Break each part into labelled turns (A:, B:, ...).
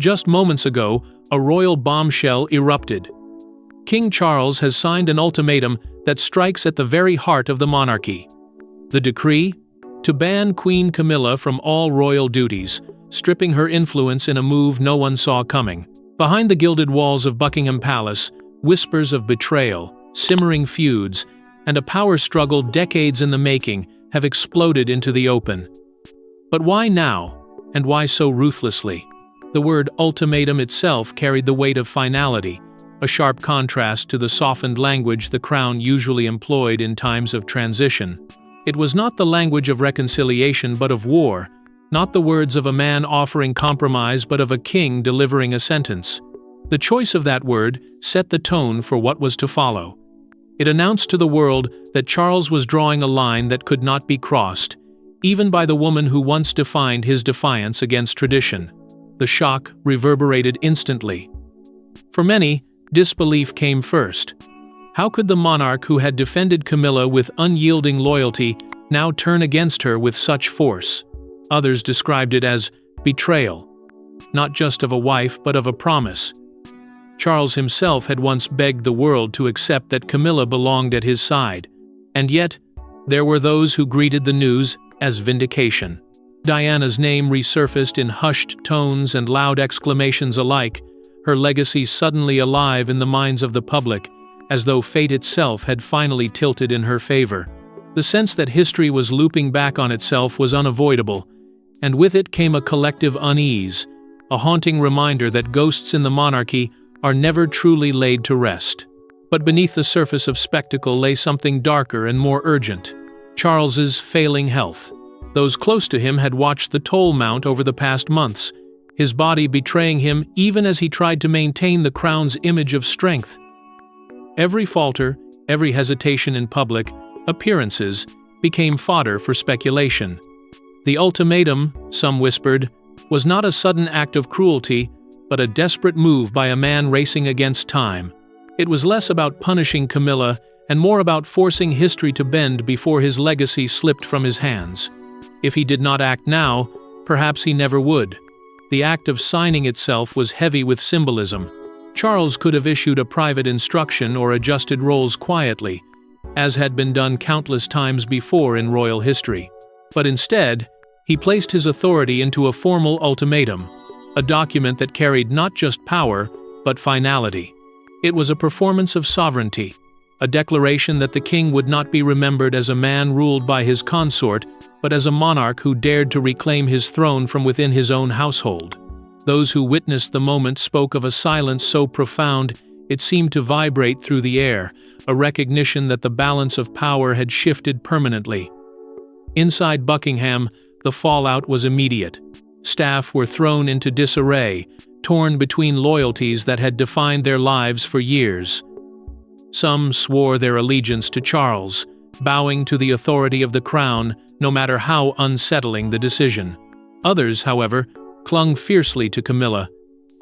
A: Just moments ago, a royal bombshell erupted. King Charles has signed an ultimatum that strikes at the very heart of the monarchy. The decree? To ban Queen Camilla from all royal duties, stripping her influence in a move no one saw coming. Behind the gilded walls of Buckingham Palace, whispers of betrayal, simmering feuds, and a power struggle decades in the making have exploded into the open. But why now, and why so ruthlessly? The word ultimatum itself carried the weight of finality, a sharp contrast to the softened language the crown usually employed in times of transition. It was not the language of reconciliation but of war, not the words of a man offering compromise but of a king delivering a sentence. The choice of that word set the tone for what was to follow. It announced to the world that Charles was drawing a line that could not be crossed, even by the woman who once defined his defiance against tradition. The shock reverberated instantly. For many, disbelief came first. How could the monarch who had defended Camilla with unyielding loyalty now turn against her with such force? Others described it as betrayal, not just of a wife but of a promise. Charles himself had once begged the world to accept that Camilla belonged at his side, and yet there were those who greeted the news as vindication. Diana's name resurfaced in hushed tones and loud exclamations alike, her legacy suddenly alive in the minds of the public, as though fate itself had finally tilted in her favor. The sense that history was looping back on itself was unavoidable, and with it came a collective unease, a haunting reminder that ghosts in the monarchy are never truly laid to rest. But beneath the surface of spectacle lay something darker and more urgent: Charles's failing health. Those close to him had watched the toll mount over the past months, his body betraying him even as he tried to maintain the crown's image of strength. Every falter, every hesitation in public appearances became fodder for speculation. The ultimatum, some whispered, was not a sudden act of cruelty, but a desperate move by a man racing against time. It was less about punishing Camilla and more about forcing history to bend before his legacy slipped from his hands. If he did not act now, perhaps he never would. The act of signing itself was heavy with symbolism. Charles could have issued a private instruction or adjusted roles quietly, as had been done countless times before in royal history. But instead, he placed his authority into a formal ultimatum, a document that carried not just power, but finality. It was a performance of sovereignty, a declaration that the king would not be remembered as a man ruled by his consort, but as a monarch who dared to reclaim his throne from within his own household. Those who witnessed the moment spoke of a silence so profound it seemed to vibrate through the air, a recognition that the balance of power had shifted permanently. Inside Buckingham, the fallout was immediate. Staff were thrown into disarray, torn between loyalties that had defined their lives for years. Some swore their allegiance to Charles, bowing to the authority of the crown, no matter how unsettling the decision. Others, however, clung fiercely to Camilla,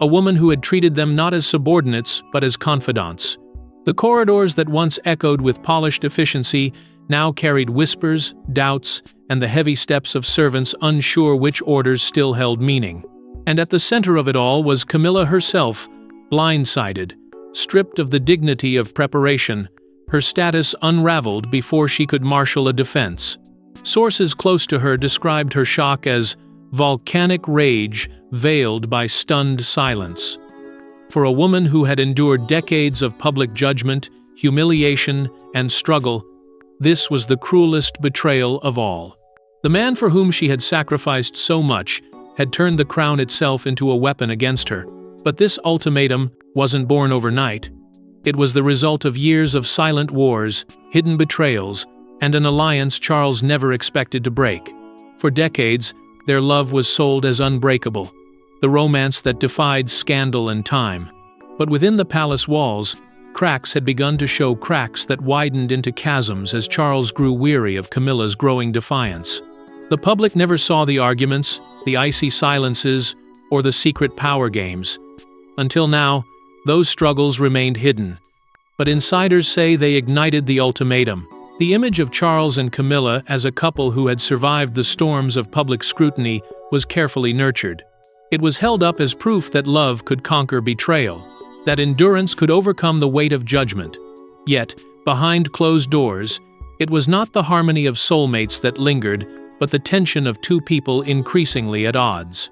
A: a woman who had treated them not as subordinates but as confidants. The corridors that once echoed with polished efficiency now carried whispers, doubts, and the heavy steps of servants unsure which orders still held meaning. And at the center of it all was Camilla herself, blindsided, stripped of the dignity of preparation, her status unraveled before she could marshal a defense. Sources close to her described her shock as volcanic rage veiled by stunned silence. For a woman who had endured decades of public judgment, humiliation, and struggle, this was the cruelest betrayal of all. The man for whom she had sacrificed so much had turned the crown itself into a weapon against her. But this ultimatum wasn't born overnight. It was the result of years of silent wars, hidden betrayals, and an alliance Charles never expected to break. For decades, their love was sold as unbreakable, the romance that defied scandal and time. But within the palace walls, cracks had begun to show, cracks that widened into chasms as Charles grew weary of Camilla's growing defiance. The public never saw the arguments, the icy silences, or the secret power games. Until now, those struggles remained hidden. But insiders say they ignited the ultimatum. The image of Charles and Camilla as a couple who had survived the storms of public scrutiny was carefully nurtured. It was held up as proof that love could conquer betrayal, that endurance could overcome the weight of judgment. Yet, behind closed doors, it was not the harmony of soulmates that lingered, but the tension of two people increasingly at odds.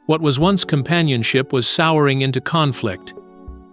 A: What was once companionship was souring into conflict,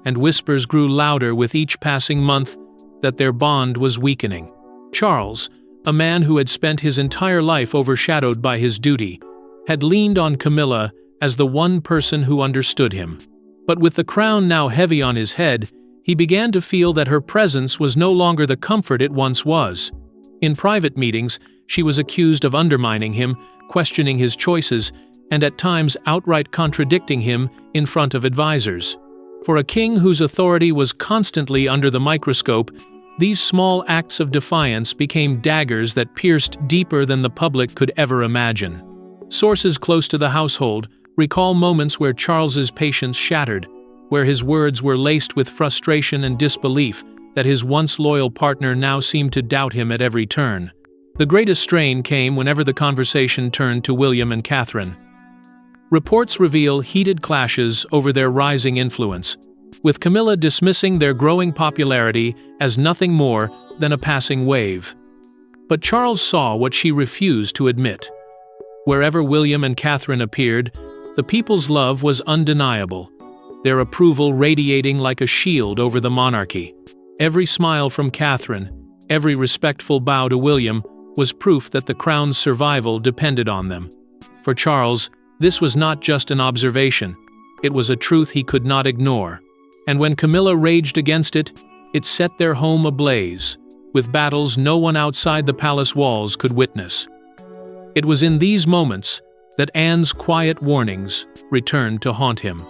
A: and whispers grew louder with each passing month that their bond was weakening. Charles, a man who had spent his entire life overshadowed by his duty, had leaned on Camilla as the one person who understood him. But with the crown now heavy on his head, he began to feel that her presence was no longer the comfort it once was. In private meetings, she was accused of undermining him, questioning his choices, and at times outright contradicting him in front of advisors. For a king whose authority was constantly under the microscope, these small acts of defiance became daggers that pierced deeper than the public could ever imagine. Sources close to the household recall moments where Charles's patience shattered, where his words were laced with frustration and disbelief that his once loyal partner now seemed to doubt him at every turn. The greatest strain came whenever the conversation turned to William and Catherine. Reports reveal heated clashes over their rising influence, with Camilla dismissing their growing popularity as nothing more than a passing wave. But Charles saw what she refused to admit. Wherever William and Catherine appeared, the people's love was undeniable, their approval radiating like a shield over the monarchy. Every smile from Catherine, every respectful bow to William, was proof that the crown's survival depended on them. For Charles, this was not just an observation, it was a truth he could not ignore. And when Camilla raged against it, it set their home ablaze, with battles no one outside the palace walls could witness. It was in these moments that Anne's quiet warnings returned to haunt him.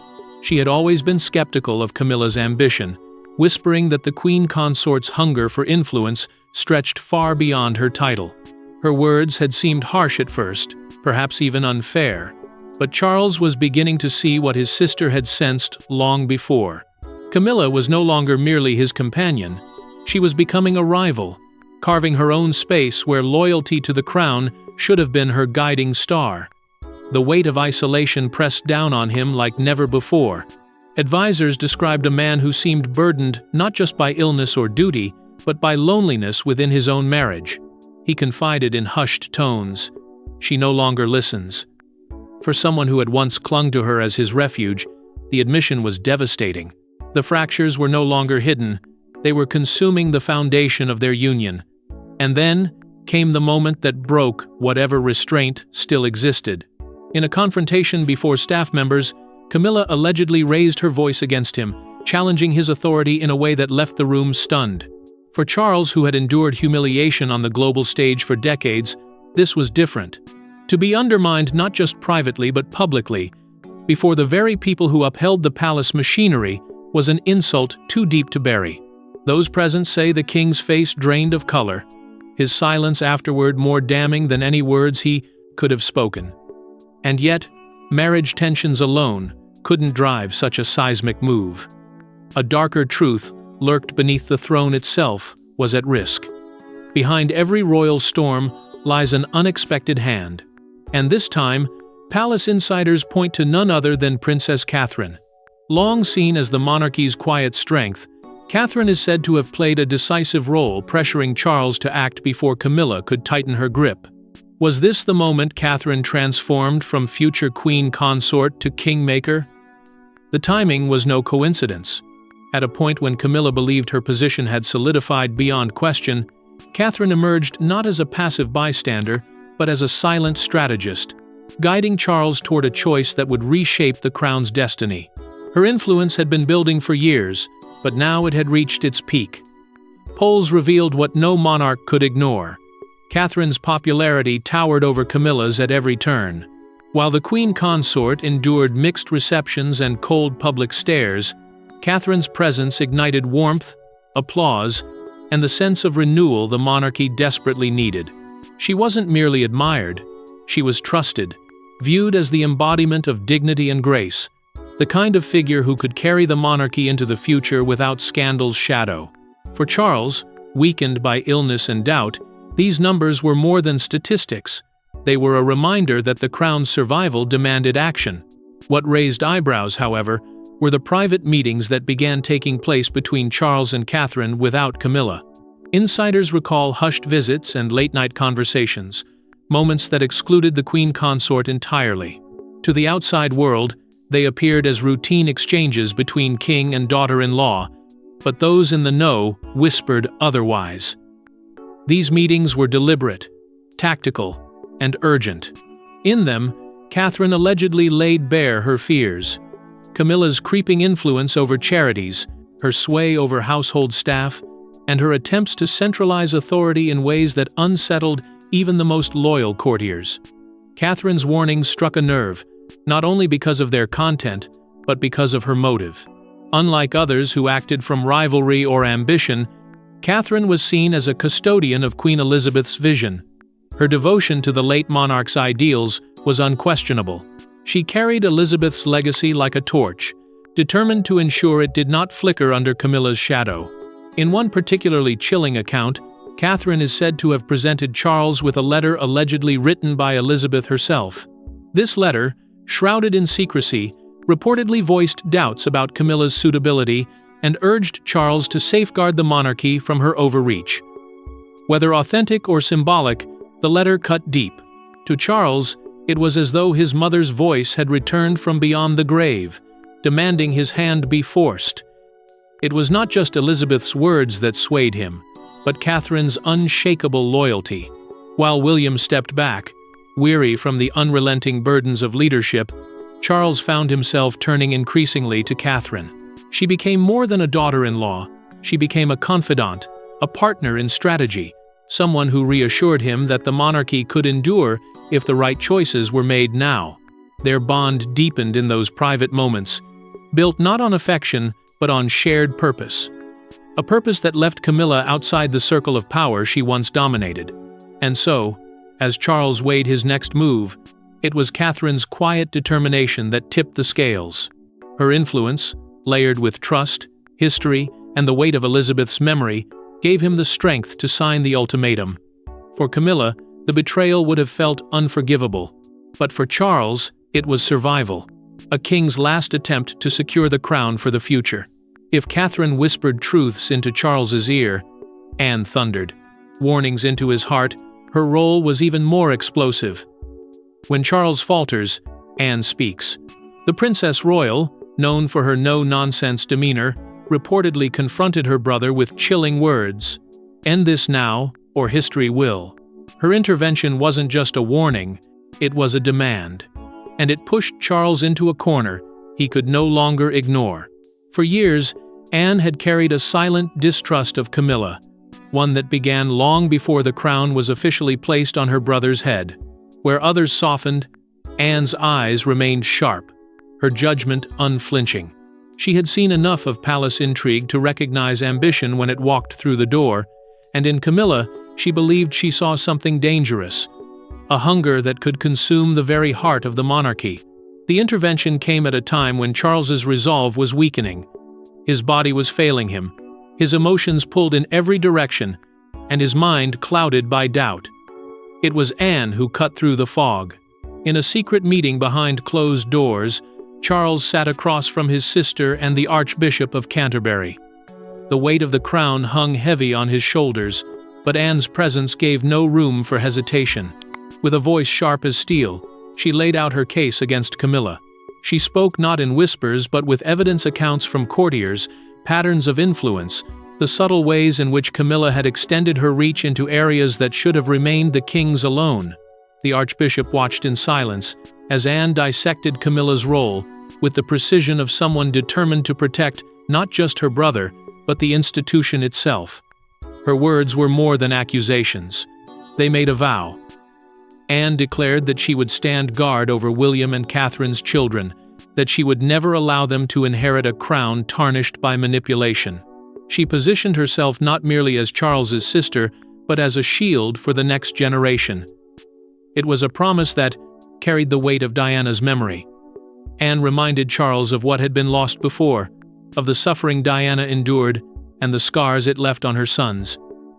A: She had always been skeptical of Camilla's ambition, whispering that the queen consort's hunger for influence stretched far beyond her title. Her words had seemed harsh at first, perhaps even unfair, but Charles was beginning to see what his sister had sensed long before. Camilla was no longer merely his companion, she was becoming a rival, carving her own space where loyalty to the crown should have been her guiding star. The weight of isolation pressed down on him like never before. Advisors described a man who seemed burdened not just by illness or duty, but by loneliness within his own marriage. He confided in hushed tones, "She no longer listens." For someone who had once clung to her as his refuge, the admission was devastating. The fractures were no longer hidden, they were consuming the foundation of their union. And then came the moment that broke whatever restraint still existed. In a confrontation before staff members, Camilla allegedly raised her voice against him, challenging his authority in a way that left the room stunned. For Charles, who had endured humiliation on the global stage for decades, this was different. To be undermined not just privately but publicly, before the very people who upheld the palace machinery, was an insult too deep to bury. Those present say the king's face drained of color, his silence afterward more damning than any words he could have spoken. And yet, marriage tensions alone couldn't drive such a seismic move. A darker truth lurked beneath the throne itself was at risk. Behind every royal storm lies an unexpected hand. And this time, palace insiders point to none other than Princess Catherine. Long seen as the monarchy's quiet strength, Catherine is said to have played a decisive role pressuring Charles to act before Camilla could tighten her grip. Was this the moment Catherine transformed from future queen consort to kingmaker? The timing was no coincidence. At a point when Camilla believed her position had solidified beyond question, Catherine emerged not as a passive bystander, but as a silent strategist, guiding Charles toward a choice that would reshape the crown's destiny. Her influence had been building for years, but now it had reached its peak. Polls revealed what no monarch could ignore. Catherine's popularity towered over Camilla's at every turn. While the queen consort endured mixed receptions and cold public stares, Catherine's presence ignited warmth, applause, and the sense of renewal the monarchy desperately needed. She wasn't merely admired, she was trusted, viewed as the embodiment of dignity and grace, the kind of figure who could carry the monarchy into the future without scandal's shadow. For Charles, weakened by illness and doubt, these numbers were more than statistics. They were a reminder that the crown's survival demanded action. What raised eyebrows, however, were the private meetings that began taking place between Charles and Catherine without Camilla. Insiders recall hushed visits and late-night conversations, moments that excluded the queen consort entirely. To the outside world, they appeared as routine exchanges between king and daughter-in-law, but those in the know whispered otherwise. These meetings were deliberate, tactical, and urgent. In them, Catherine allegedly laid bare her fears. Camilla's creeping influence over charities, her sway over household staff, and her attempts to centralize authority in ways that unsettled even the most loyal courtiers. Catherine's warnings struck a nerve, not only because of their content, but because of her motive. Unlike others who acted from rivalry or ambition, Catherine was seen as a custodian of Queen Elizabeth's vision. Her devotion to the late monarch's ideals was unquestionable. She carried Elizabeth's legacy like a torch, determined to ensure it did not flicker under Camilla's shadow. In one particularly chilling account, Catherine is said to have presented Charles with a letter allegedly written by Elizabeth herself. This letter, shrouded in secrecy, reportedly voiced doubts about Camilla's suitability and urged Charles to safeguard the monarchy from her overreach. Whether authentic or symbolic, the letter cut deep. To Charles, it was as though his mother's voice had returned from beyond the grave, demanding his hand be forced. It was not just Elizabeth's words that swayed him, but Catherine's unshakable loyalty. While William stepped back, weary from the unrelenting burdens of leadership, Charles found himself turning increasingly to Catherine. She became more than a daughter-in-law. She became a confidant, a partner in strategy, someone who reassured him that the monarchy could endure if the right choices were made now. Their bond deepened in those private moments, built not on affection, but on shared purpose. A purpose that left Camilla outside the circle of power she once dominated. And so, as Charles weighed his next move, it was Catherine's quiet determination that tipped the scales. Her influence, layered with trust, history, and the weight of Elizabeth's memory, gave him the strength to sign the ultimatum. For Camilla, the betrayal would have felt unforgivable. But for Charles, it was survival, a king's last attempt to secure the crown for the future. If Catherine whispered truths into Charles's ear, Anne thundered warnings into his heart, her role was even more explosive. When Charles falters, Anne speaks. The Princess Royal, known for her no-nonsense demeanor, reportedly confronted her brother with chilling words. "End this now, or history will." Her intervention wasn't just a warning, it was a demand. And it pushed Charles into a corner he could no longer ignore. For years, Anne had carried a silent distrust of Camilla, one that began long before the crown was officially placed on her brother's head. Where others softened, Anne's eyes remained sharp, her judgment unflinching. She had seen enough of palace intrigue to recognize ambition when it walked through the door, and in Camilla, she believed she saw something dangerous, a hunger that could consume the very heart of the monarchy. The intervention came at a time when Charles's resolve was weakening. His body was failing him, his emotions pulled in every direction, and his mind clouded by doubt. It was Anne who cut through the fog. In a secret meeting behind closed doors, Charles sat across from his sister and the Archbishop of Canterbury. The weight of the crown hung heavy on his shoulders, but Anne's presence gave no room for hesitation. With a voice sharp as steel, she laid out her case against Camilla. She spoke not in whispers but with evidence, accounts from courtiers, patterns of influence, the subtle ways in which Camilla had extended her reach into areas that should have remained the king's alone. The Archbishop watched in silence as Anne dissected Camilla's role, with the precision of someone determined to protect not just her brother, but the institution itself. Her words were more than accusations. They made a vow. Anne declared that she would stand guard over William and Catherine's children, that she would never allow them to inherit a crown tarnished by manipulation. She positioned herself not merely as Charles's sister, but as a shield for the next generation. It was a promise that carried the weight of Diana's memory. Anne reminded Charles of what had been lost before, of the suffering Diana endured and the scars it left on her sons.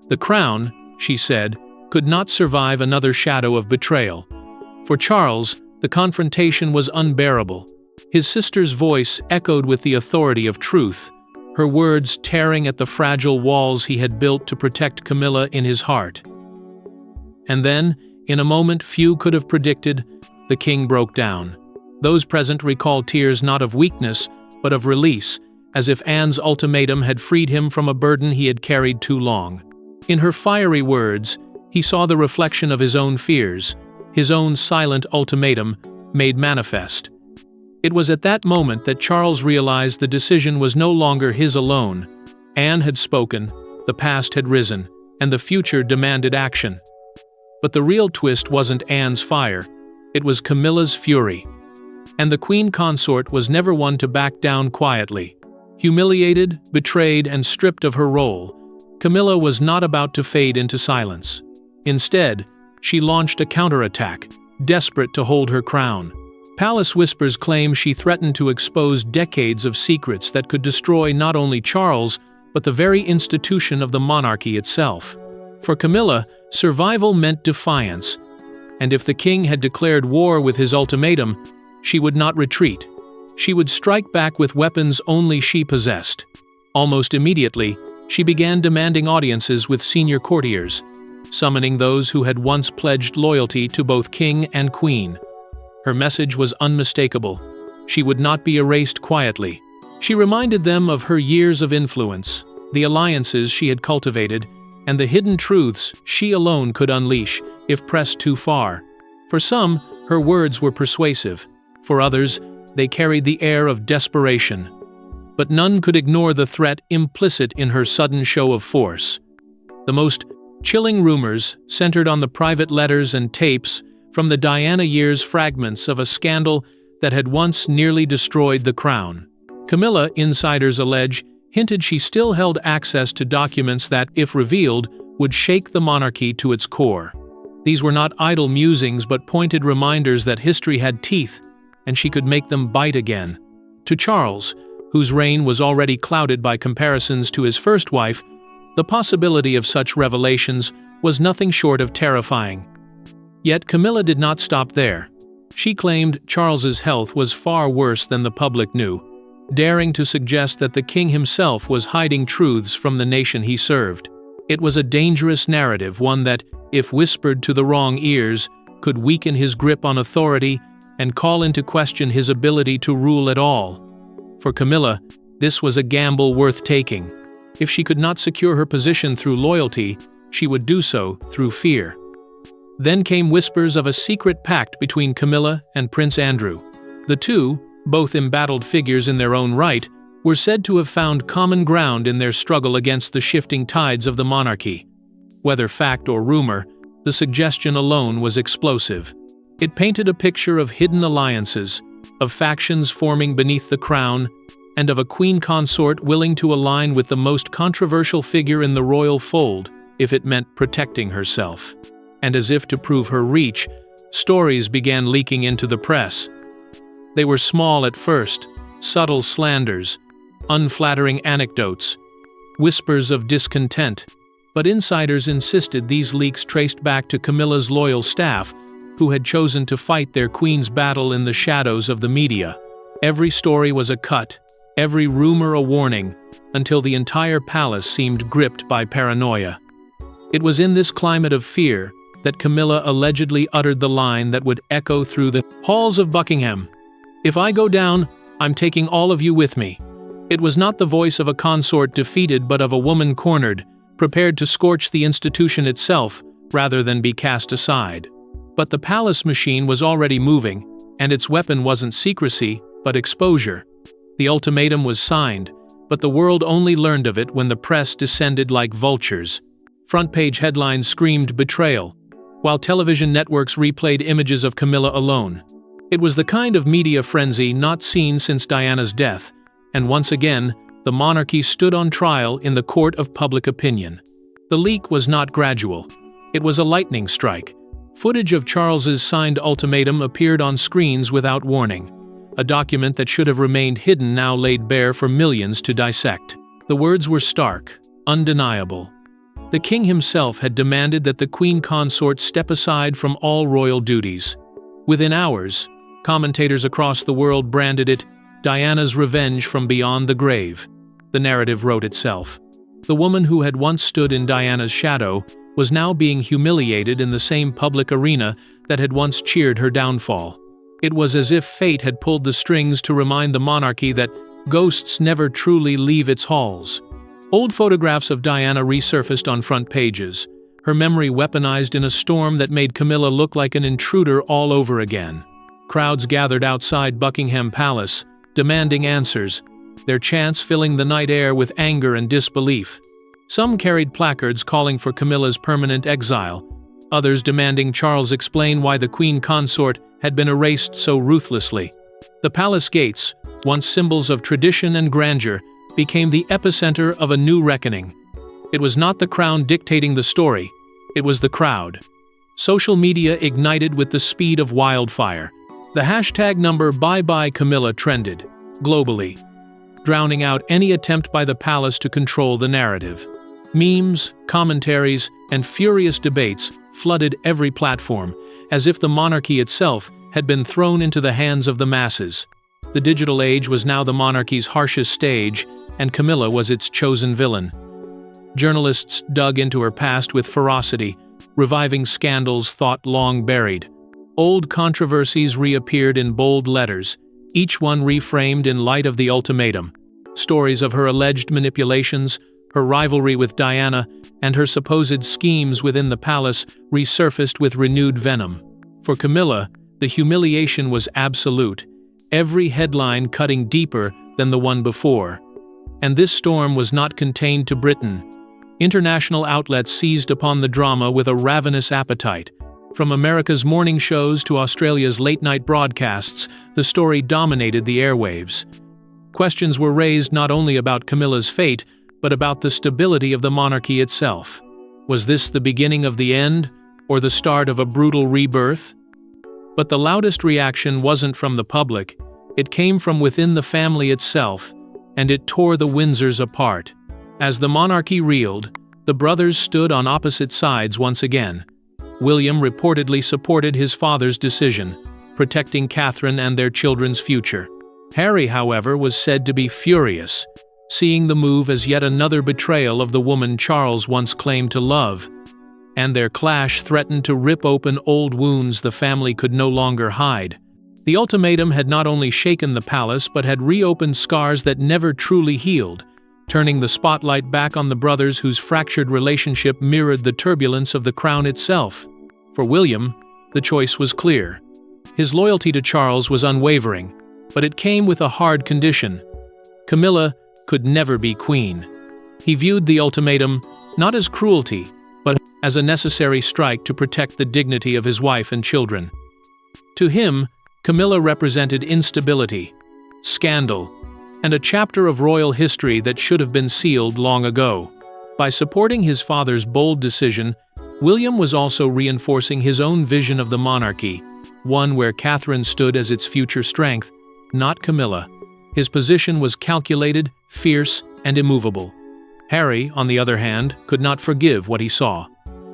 A: The crown, she said, could not survive another shadow of betrayal. For Charles, the confrontation was unbearable. His sister's voice echoed with the authority of truth, her words tearing at the fragile walls he had built to protect Camilla in his heart. And then, in a moment few could have predicted, the king broke down. Those present recalled tears not of weakness, but of release, as if Anne's ultimatum had freed him from a burden he had carried too long. In her fiery words, he saw the reflection of his own fears, his own silent ultimatum, made manifest. It was at that moment that Charles realized the decision was no longer his alone. Anne had spoken, the past had risen, and the future demanded action. But the real twist wasn't Anne's fire, it was Camilla's fury. And the queen consort was never one to back down quietly. Humiliated, betrayed, and stripped of her role, Camilla was not about to fade into silence. Instead, she launched a counterattack, desperate to hold her crown. Palace whispers claim she threatened to expose decades of secrets that could destroy not only Charles, but the very institution of the monarchy itself. For Camilla, survival meant defiance, and if the king had declared war with his ultimatum, she would not retreat. She would strike back with weapons only she possessed. Almost immediately, she began demanding audiences with senior courtiers, summoning those who had once pledged loyalty to both king and queen. Her message was unmistakable. She would not be erased quietly. She reminded them of her years of influence, the alliances she had cultivated, and the hidden truths she alone could unleash if pressed too far. For some, her words were persuasive. For others, they carried the air of desperation. But none could ignore the threat implicit in her sudden show of force. The most chilling rumors centered on the private letters and tapes from the Diana years, fragments of a scandal that had once nearly destroyed the crown. Camilla, insiders allege, hinted she still held access to documents that, if revealed, would shake the monarchy to its core. These were not idle musings but pointed reminders that history had teeth, and she could make them bite again. To Charles, whose reign was already clouded by comparisons to his first wife, the possibility of such revelations was nothing short of terrifying. Yet Camilla did not stop there. She claimed Charles's health was far worse than the public knew, daring to suggest that the king himself was hiding truths from the nation he served. It was a dangerous narrative, one that, if whispered to the wrong ears, could weaken his grip on authority and call into question his ability to rule at all. For Camilla, this was a gamble worth taking. If she could not secure her position through loyalty, she would do so through fear. Then came whispers of a secret pact between Camilla and Prince Andrew. The two, both embattled figures in their own right, were said to have found common ground in their struggle against the shifting tides of the monarchy. Whether fact or rumor, the suggestion alone was explosive. It painted a picture of hidden alliances, of factions forming beneath the crown, and of a queen consort willing to align with the most controversial figure in the royal fold if it meant protecting herself. And as if to prove her reach, stories began leaking into the press. They were small at first, subtle slanders, unflattering anecdotes, whispers of discontent, but insiders insisted these leaks traced back to Camilla's loyal staff, who had chosen to fight their queen's battle in the shadows of the media. Every story was a cut, every rumor a warning, until the entire palace seemed gripped by paranoia. It was in this climate of fear that Camilla allegedly uttered the line that would echo through the halls of Buckingham. "If I go down, I'm taking all of you with me." It was not the voice of a consort defeated but of a woman cornered, prepared to scorch the institution itself rather than be cast aside. But the palace machine was already moving, and its weapon wasn't secrecy, but exposure. The ultimatum was signed, but the world only learned of it when the press descended like vultures. Front-page headlines screamed betrayal, while television networks replayed images of Camilla alone. It was the kind of media frenzy not seen since Diana's death, and once again, the monarchy stood on trial in the court of public opinion. The leak was not gradual. It was a lightning strike. Footage of Charles's signed ultimatum appeared on screens without warning. A document that should have remained hidden now laid bare for millions to dissect. The words were stark, undeniable. The king himself had demanded that the queen consort step aside from all royal duties. Within hours, Commentators across the world branded it Diana's revenge from beyond the grave. The narrative wrote itself. The woman who had once stood in Diana's shadow was now being humiliated in the same public arena that had once cheered her downfall. It was as if fate had pulled the strings to remind the monarchy that ghosts never truly leave its halls. Old photographs of Diana resurfaced on front pages, her memory weaponized in a storm that made Camilla look like an intruder all over again. Crowds gathered outside Buckingham Palace, demanding answers, their chants filling the night air with anger and disbelief. Some carried placards calling for Camilla's permanent exile, others demanding Charles explain why the Queen Consort had been erased so ruthlessly. The palace gates, once symbols of tradition and grandeur, became the epicenter of a new reckoning. It was not the crown dictating the story, it was the crowd. Social media ignited with the speed of wildfire. The hashtag number #ByeByeCamilla trended, globally, drowning out any attempt by the palace to control the narrative. Memes, commentaries, and furious debates flooded every platform, as if the monarchy itself had been thrown into the hands of the masses. The digital age was now the monarchy's harshest stage, and Camilla was its chosen villain. Journalists dug into her past with ferocity, reviving scandals thought long buried. Old controversies reappeared in bold letters, each one reframed in light of the ultimatum. Stories of her alleged manipulations, her rivalry with Diana, and her supposed schemes within the palace resurfaced with renewed venom. For Camilla, the humiliation was absolute, every headline cutting deeper than the one before. And this storm was not contained to Britain. International outlets seized upon the drama with a ravenous appetite. From America's morning shows to Australia's late-night broadcasts, the story dominated the airwaves. Questions were raised not only about Camilla's fate, but about the stability of the monarchy itself. Was this the beginning of the end, or the start of a brutal rebirth? But the loudest reaction wasn't from the public, it came from within the family itself, and it tore the Windsors apart. As the monarchy reeled, the brothers stood on opposite sides once again. William reportedly supported his father's decision, protecting Catherine and their children's future. Harry, however, was said to be furious, seeing the move as yet another betrayal of the woman Charles once claimed to love. And their clash threatened to rip open old wounds the family could no longer hide. The ultimatum had not only shaken the palace but had reopened scars that never truly healed, turning the spotlight back on the brothers whose fractured relationship mirrored the turbulence of the crown itself. For William, the choice was clear. His loyalty to Charles was unwavering, but it came with a hard condition. Camilla could never be queen. He viewed the ultimatum not as cruelty, but as a necessary strike to protect the dignity of his wife and children. To him, Camilla represented instability, scandal, and a chapter of royal history that should have been sealed long ago. By supporting his father's bold decision, William was also reinforcing his own vision of the monarchy, one where Catherine stood as its future strength, not Camilla. His position was calculated, fierce, and immovable. Harry, on the other hand, could not forgive what he saw.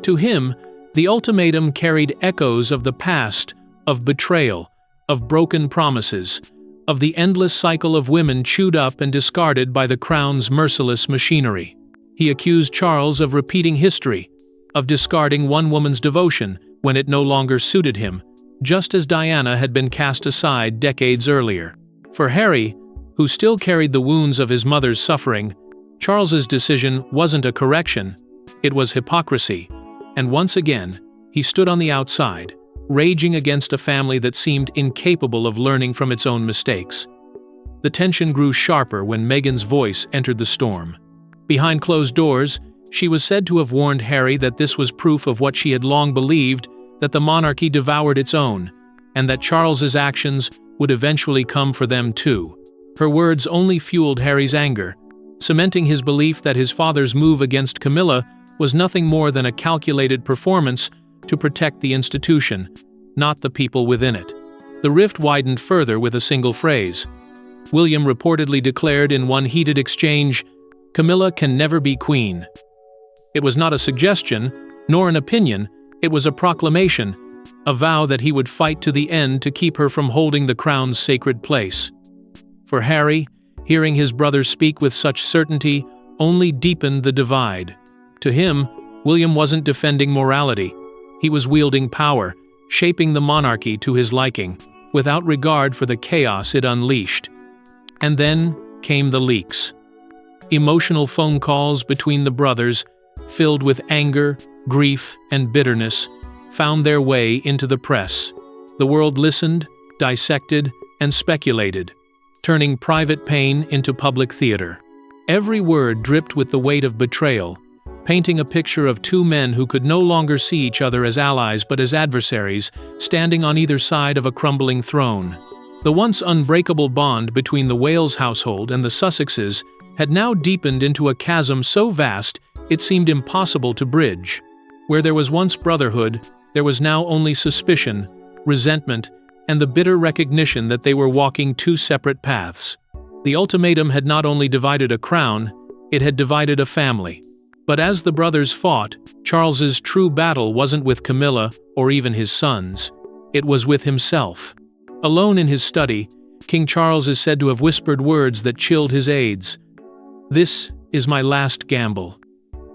A: To him, the ultimatum carried echoes of the past, of betrayal, of broken promises, of the endless cycle of women chewed up and discarded by the crown's merciless machinery. He accused Charles of repeating history, of discarding one woman's devotion when it no longer suited him, just as Diana had been cast aside decades earlier. For Harry, who still carried the wounds of his mother's suffering, Charles's decision wasn't a correction, it was hypocrisy. And once again, he stood on the outside, raging against a family that seemed incapable of learning from its own mistakes. The tension grew sharper when Meghan's voice entered the storm. Behind closed doors, she was said to have warned Harry that this was proof of what she had long believed, that the monarchy devoured its own, and that Charles's actions would eventually come for them too. Her words only fueled Harry's anger, cementing his belief that his father's move against Camilla was nothing more than a calculated performance to protect the institution, not the people within it. The rift widened further with a single phrase. William reportedly declared in one heated exchange, "Camilla can never be queen." It was not a suggestion, nor an opinion, it was a proclamation, a vow that he would fight to the end to keep her from holding the crown's sacred place. For Harry, hearing his brother speak with such certainty only deepened the divide. To him, William wasn't defending morality. He was wielding power, shaping the monarchy to his liking, without regard for the chaos it unleashed. And then came the leaks. Emotional phone calls between the brothers, filled with anger, grief, and bitterness, found their way into the press. The world listened, dissected, and speculated, turning private pain into public theater. Every word dripped with the weight of betrayal, painting a picture of two men who could no longer see each other as allies but as adversaries, standing on either side of a crumbling throne. The once unbreakable bond between the Wales household and the Sussexes had now deepened into a chasm so vast it seemed impossible to bridge. Where there was once brotherhood, there was now only suspicion, resentment, and the bitter recognition that they were walking two separate paths. The ultimatum had not only divided a crown, it had divided a family. But as the brothers fought, Charles's true battle wasn't with Camilla or even his sons. It was with himself. Alone in his study, King Charles is said to have whispered words that chilled his aides. "This is my last gamble."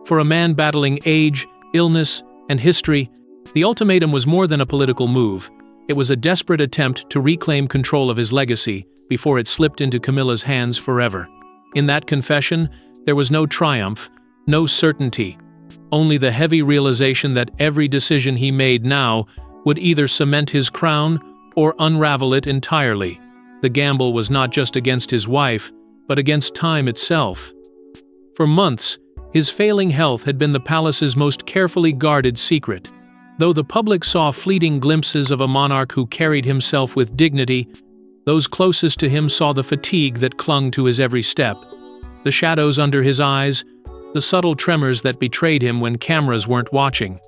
A: For a man battling age, illness, and history, the ultimatum was more than a political move. It was a desperate attempt to reclaim control of his legacy before it slipped into Camilla's hands forever. In that confession, there was no triumph, no certainty, only the heavy realization that every decision he made now would either cement his crown or unravel it entirely. The gamble was not just against his wife, but against time itself. For months, his failing health had been the palace's most carefully guarded secret. Though the public saw fleeting glimpses of a monarch who carried himself with dignity, those closest to him saw the fatigue that clung to his every step, the shadows under his eyes, the subtle tremors that betrayed him when cameras weren't watching.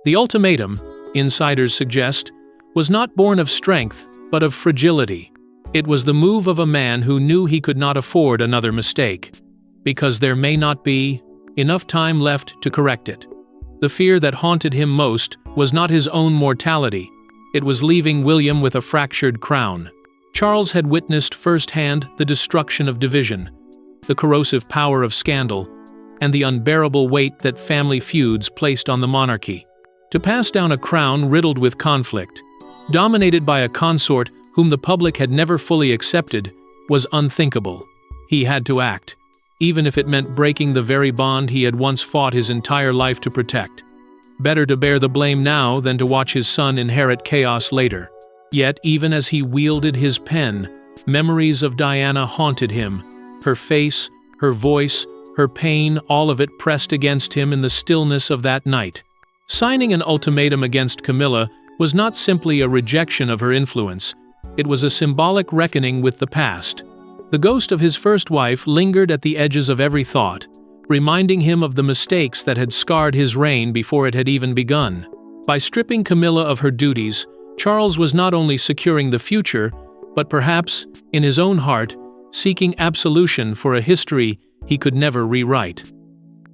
A: The ultimatum, insiders suggest, was not born of strength, but of fragility. It was the move of a man who knew he could not afford another mistake, because there may not be enough time left to correct it. The fear that haunted him most was not his own mortality. It was leaving William with a fractured crown. Charles had witnessed firsthand the destruction of division, the corrosive power of scandal, and the unbearable weight that family feuds placed on the monarchy. To pass down a crown riddled with conflict, dominated by a consort whom the public had never fully accepted, was unthinkable. He had to act, even if it meant breaking the very bond he had once fought his entire life to protect. Better to bear the blame now than to watch his son inherit chaos later. Yet, even as he wielded his pen, memories of Diana haunted him. Her face, her voice, her pain, all of it pressed against him in the stillness of that night. Signing an ultimatum against Camilla was not simply a rejection of her influence. It was a symbolic reckoning with the past. The ghost of his first wife lingered at the edges of every thought, reminding him of the mistakes that had scarred his reign before it had even begun. By stripping Camilla of her duties, Charles was not only securing the future, but perhaps, in his own heart, seeking absolution for a history he could never rewrite.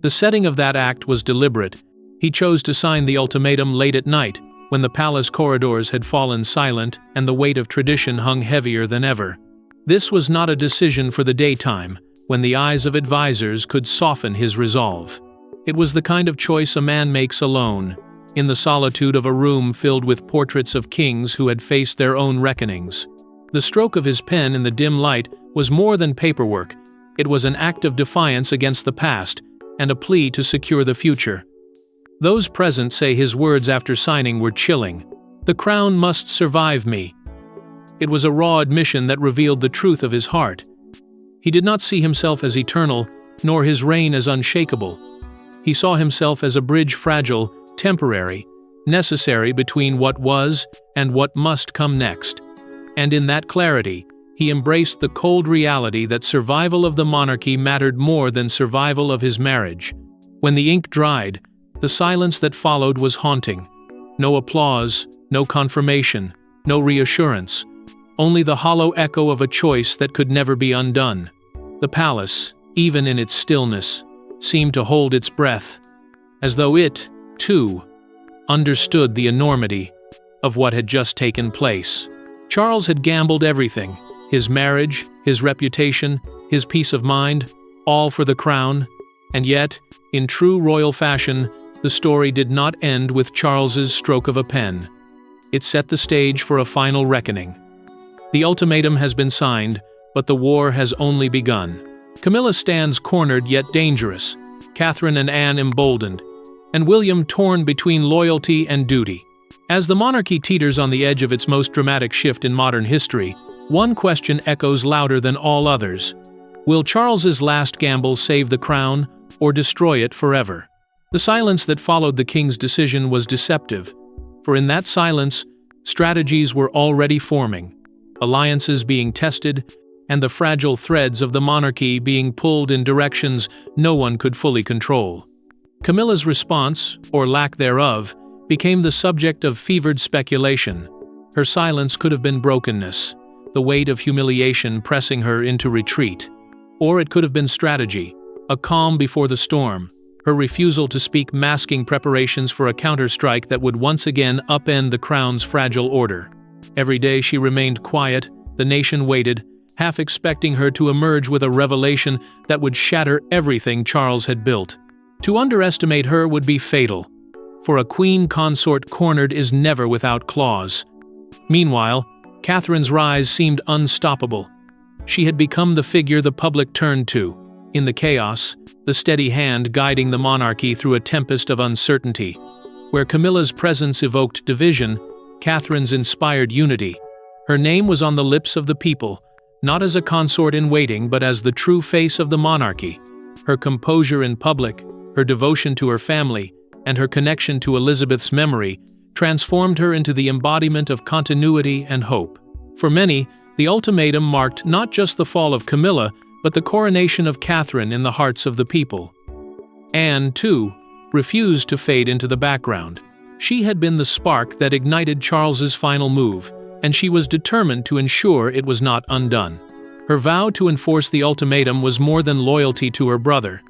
A: The setting of that act was deliberate. He chose to sign the ultimatum late at night, when the palace corridors had fallen silent and the weight of tradition hung heavier than ever. This was not a decision for the daytime, when the eyes of advisors could soften his resolve. It was the kind of choice a man makes alone, in the solitude of a room filled with portraits of kings who had faced their own reckonings. The stroke of his pen in the dim light was more than paperwork. It was an act of defiance against the past, and a plea to secure the future. Those present say his words after signing were chilling. "The crown must survive me." It was a raw admission that revealed the truth of his heart. He did not see himself as eternal, nor his reign as unshakable. He saw himself as a bridge fragile, temporary, necessary between what was and what must come next. And in that clarity, he embraced the cold reality that survival of the monarchy mattered more than survival of his marriage. When the ink dried, the silence that followed was haunting. No applause, no confirmation, no reassurance. Only the hollow echo of a choice that could never be undone. The palace, even in its stillness, seemed to hold its breath, as though it, too, understood the enormity, of what had just taken place. Charles had gambled everything: his marriage, his reputation, his peace of mind, all for the crown. And yet, in true royal fashion, the story did not end with Charles's stroke of a pen. It set the stage for a final reckoning. The ultimatum has been signed, but the war has only begun. Camilla stands cornered yet dangerous, Catherine and Anne emboldened, and William torn between loyalty and duty. As the monarchy teeters on the edge of its most dramatic shift in modern history, one question echoes louder than all others. Will Charles's last gamble save the crown or destroy it forever? The silence that followed the king's decision was deceptive, for in that silence, strategies were already forming, alliances being tested, and the fragile threads of the monarchy being pulled in directions no one could fully control. Camilla's response, or lack thereof, became the subject of fevered speculation. Her silence could have been brokenness, the weight of humiliation pressing her into retreat. Or it could have been strategy, a calm before the storm, her refusal to speak masking preparations for a counterstrike that would once again upend the crown's fragile order. Every day she remained quiet, the nation waited, half expecting her to emerge with a revelation that would shatter everything Charles had built. To underestimate her would be fatal, for a queen consort cornered is never without claws. Meanwhile, Catherine's rise seemed unstoppable. She had become the figure the public turned to. In the chaos, the steady hand guiding the monarchy through a tempest of uncertainty. Where Camilla's presence evoked division, Catherine's inspired unity. Her name was on the lips of the people, not as a consort in waiting but as the true face of the monarchy. Her composure in public, her devotion to her family, and her connection to Elizabeth's memory transformed her into the embodiment of continuity and hope. For many, the ultimatum marked not just the fall of Camilla, but the coronation of Catherine in the hearts of the people. Anne, too, refused to fade into the background. She had been the spark that ignited Charles's final move, and she was determined to ensure it was not undone. Her vow to enforce the ultimatum was more than loyalty to her brother.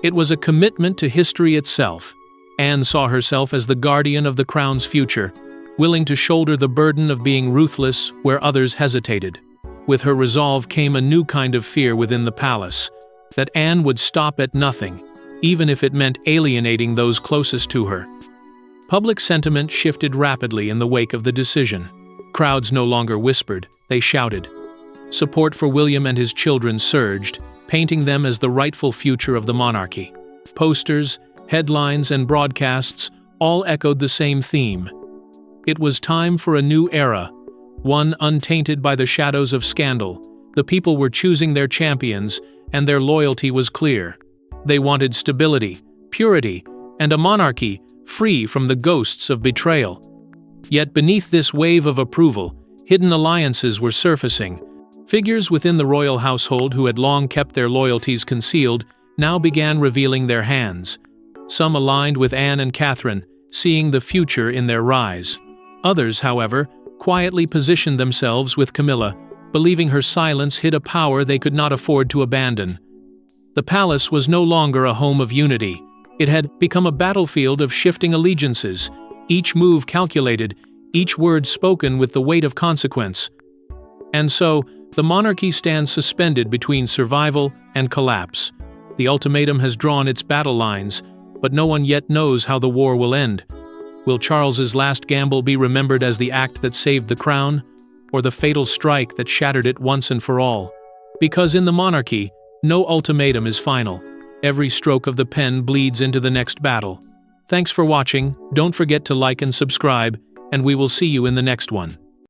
A: It was a commitment to history itself. Anne saw herself as the guardian of the crown's future, willing to shoulder the burden of being ruthless where others hesitated. With her resolve came a new kind of fear within the palace, that Anne would stop at nothing, even if it meant alienating those closest to her. Public sentiment shifted rapidly in the wake of the decision. Crowds no longer whispered, they shouted. Support for William and his children surged, painting them as the rightful future of the monarchy. Posters, headlines, and broadcasts all echoed the same theme. It was time for a new era, one untainted by the shadows of scandal. The people were choosing their champions, and their loyalty was clear. They wanted stability, purity, and a monarchy free from the ghosts of betrayal. Yet beneath this wave of approval, hidden alliances were surfacing. Figures within the royal household who had long kept their loyalties concealed now began revealing their hands. Some aligned with Anne and Catherine, seeing the future in their rise. Others, however, quietly positioned themselves with Camilla, believing her silence hid a power they could not afford to abandon. The palace was no longer a home of unity. It had become a battlefield of shifting allegiances, each move calculated, each word spoken with the weight of consequence. And so, the monarchy stands suspended between survival and collapse. The ultimatum has drawn its battle lines, but no one yet knows how the war will end. Will Charles's last gamble be remembered as the act that saved the crown, or the fatal strike that shattered it once and for all? Because in the monarchy, no ultimatum is final. Every stroke of the pen bleeds into the next battle. Thanks for watching, don't forget to like and subscribe, and we will see you in the next one.